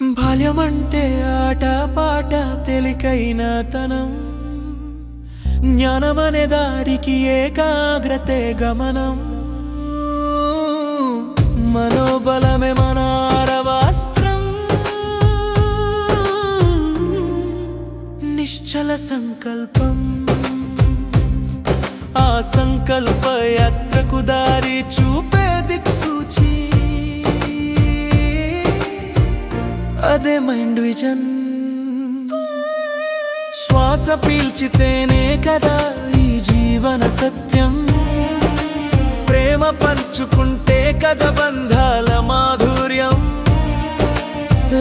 బాల్యమంటే ఆట పాట తేలికైన తనం, జ్ఞానమనే దారికి ఏకాగ్రతే గమనం. మనోబలమే మన ఆరవాస్త్రం, నిశ్చల సంకల్పం. ఆ సంకల్ప యాత్రకు దారి చూపే దిక్సూచి, అదే మైండ్ విజన్. శ్వాస పీల్చితేనే కదా ఈ జీవన సత్యం, ప్రేమ పంచుకుంటే కదా బంధాల మాధుర్యం.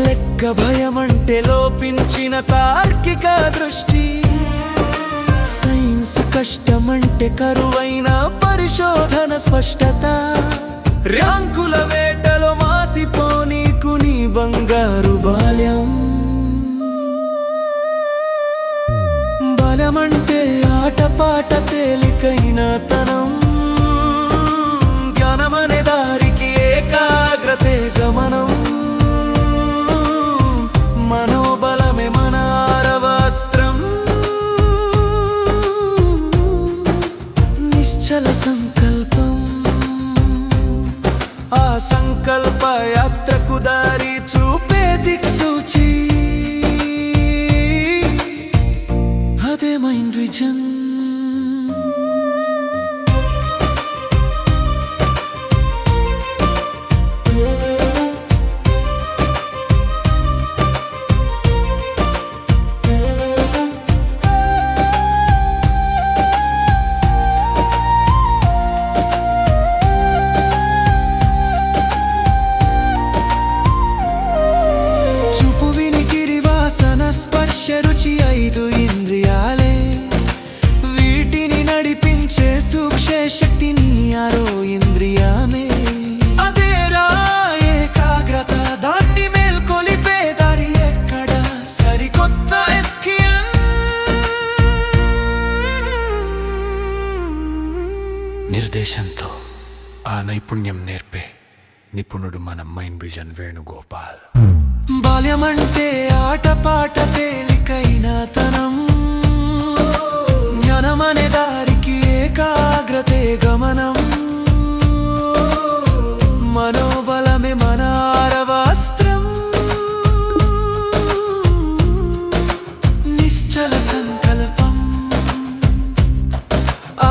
లెక్క భయమంటే లోపించిన తార్కిక దృష్టి, సైన్స్ కష్టమంటే కరువైన పరిశోధన స్పష్టత. ర్యాంకుల వేటలో మాసిపోనీకు నీ బంగారు బాల్యం. బాల్యమంటే ఆటపాట తేలికైన తనం, జ్ఞానమనే దారికి ఏకాగ్రతే గమనం. మనోబలమే మన ఆరవాస్త్రం, నిశ్చల సంకల్పం. ఆ సంకల్ప యాత్రకు దారి చూపే దిక్సూచి, అదే మైండ్ విజన్. రుచి ఐదు ఇంద్రియాలే, వీటిని నడిపించే సూక్ష్మ శక్తిని ఆరో ఇంద్రియమే. అదేరా ఏకాగ్రత, దాన్ని మేల్కొలిపే దారి ఎక్కడ సరికొత్త ఎస్కియన్. నిర్దేశంతో ఆ నైపుణ్యం నేర్పే నిపుణుడు మన మైండ్ విజన్ వేణుగోపాల్. బాల్యమంటే ఆటపాట తేలికైన తనం, జ్ఞానమనే దారికి ఏకాగ్రతే గమనం. మనోబలమే మన ఆరవాస్త్రం, నిశ్చల సంకల్పం.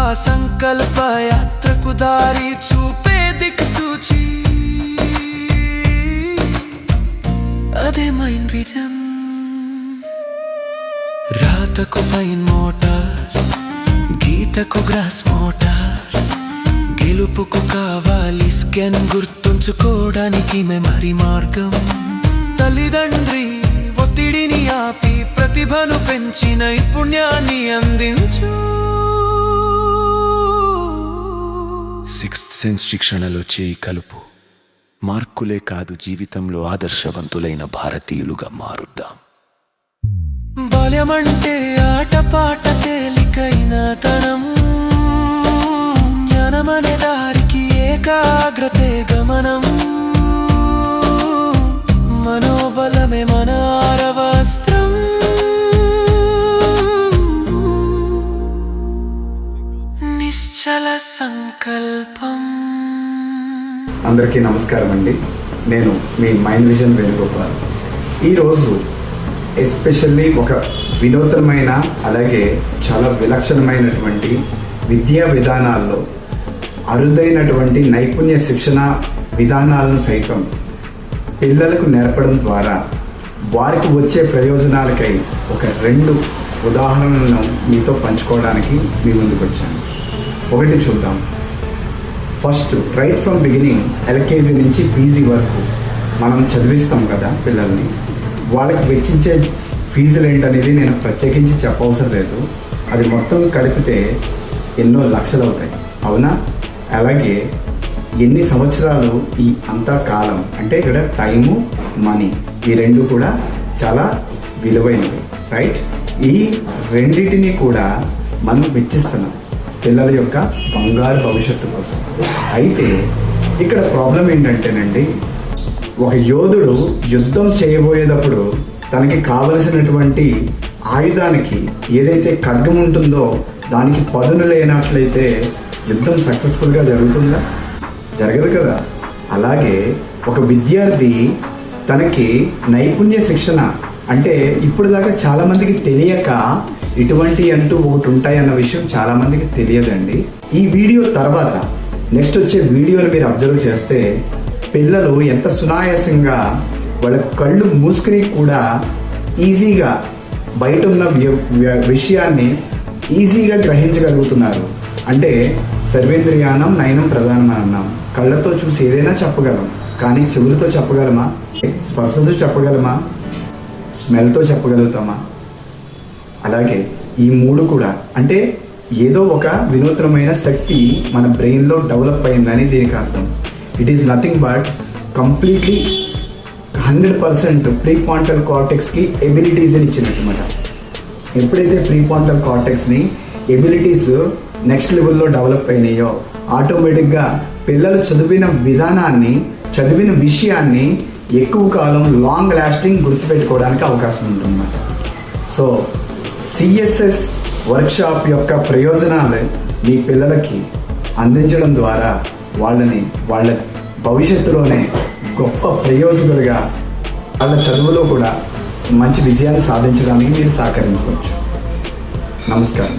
ఆ సంకల్ప యాత్రకు దారి చూపే దిక్సూచి, అదే మైండ్ విజన్. రాతకు ఫైన్ మోటార్, గీతకు గ్రాస్ మోటార్, గెలుపుకు కావాలి స్కెన్, గుర్తుంచుకోవడానికి మెమరీ మార్గం. తల్లిదండ్రి ఒత్తిడిని ఆపి ప్రతిభను పెంచి నైపుణ్యాన్ని అందించు. సిక్స్త్ సెన్స్ శిక్షణలో చేయి కలుపు, మార్కులే కాదు జీవితంలో ఆదర్శవంతులైన భారతీయులుగా మారుద్దాం. బాల్యమంటే ఆటపాట తేలికైన తనం, జ్ఞానమనే దారికి ఏకాగ్రతే గమనం. మనోబలమే మన ఆరవాస్త్రం, నిశ్చల సంకల్పం. అందరికీ నమస్కారం అండి. నేను మీ మైండ్ విజన్ వేణుగోపాల్. ఈరోజు ఎస్పెషల్లీ ఒక వినూత్నమైన అలాగే చాలా విలక్షణమైనటువంటి విద్యా విధానాల్లో అరుదైనటువంటి నైపుణ్య శిక్షణ విధానాలను సైతం పిల్లలకు నేర్పడం ద్వారా వారికి వచ్చే ప్రయోజనాలకై ఒక 2 ఉదాహరణలను మీతో పంచుకోవడానికి మీ ముందుకు వచ్చాను. ఒకటి చూద్దాం. First, right from beginning LKG నుంచి పీజీ వరకు మనం చదివిస్తాం కదా పిల్లల్ని. వాళ్ళకి వెచ్చించే ఫీజులు ఏంటనేది నేను ప్రత్యేకించి చెప్పవసరం లేదు. అది మొత్తం కలిపితే ఎన్నో లక్షలు అవుతాయి, అవునా? అలాగే ఎన్ని సంవత్సరాలు ఈ అంతా కాలం అంటే ఇక్కడ టైము, మనీ ఈ 2 కూడా చాలా విలువైనవి, రైట్? ఈ రెండింటినీ కూడా మనం వెచ్చిస్తున్నాం పిల్లల యొక్క బంగారు భవిష్యత్తు కోసం. అయితే ఇక్కడ ప్రాబ్లం ఏంటంటేనండి, ఒక యోధుడు యుద్ధం చేయబోయేటప్పుడు తనకి కావలసినటువంటి ఆయుధానికి ఏదైతే ఖడ్గం ఉంటుందో దానికి పదును లేనట్లయితే యుద్ధం సక్సెస్ఫుల్గా జరుగుతుందా? జరగదు కదా. అలాగే ఒక విద్యార్థి తనకి నైపుణ్య శిక్షణ అంటే ఇప్పుడు దాకా చాలామందికి తెలియక ఇటువంటి అంటూ ఒకటి ఉంటాయన్న విషయం చాలామందికి తెలియదండి. ఈ వీడియో తర్వాత నెక్స్ట్ వచ్చే వీడియోని మీరు అబ్జర్వ్ చేస్తే పిల్లలు ఎంత సునాయాసంగా వాళ్ళ కళ్ళు మూసుకుని కూడా ఈజీగా బయట ఉన్న విషయాన్ని ఈజీగా గ్రహించగలుగుతున్నారు. అంటే సర్వేంద్రియానం నయనం ప్రధానం అన్నాం. కళ్ళతో చూసి ఏదైనా చెప్పగలం, కానీ చెవులతో చెప్పగలమా? స్పర్శతో చెప్పగలమా? స్మెల్తో చెప్పగలుగుతామా? అలాగే ఈ మూడు కూడా అంటే ఏదో ఒక వినూత్నమైన శక్తి మన బ్రెయిన్లో డెవలప్ అయిందని దీనికి అర్థం. It is nothing but completely 100% ప్రీపాంటల్ కార్టెక్స్కి ఎబిలిటీస్ని ఇచ్చినట్టుమాట. ఎప్పుడైతే ప్రీపాంటల్ కార్టెక్స్ని ఎబిలిటీస్ నెక్స్ట్ లెవెల్లో డెవలప్ అయినాయో ఆటోమేటిక్గా పిల్లలు చదివిన విధానాన్ని, చదివిన విషయాన్ని ఎక్కువ కాలం లాంగ్ లాస్టింగ్ గుర్తుపెట్టుకోవడానికి అవకాశం ఉంటుందన్నమాట. సో సిఎస్ఎస్ వర్క్షాప్ యొక్క ప్రయోజనాలు మీ పిల్లలకి అందించడం ద్వారా వాళ్ళని వాళ్ళ భవిష్యత్తులోనే గొప్ప ప్రయోజకులుగా వాళ్ళ చదువులో కూడా మంచి విజయాన్ని సాధించడానికి మీరు సహకరించవచ్చు. నమస్కారం.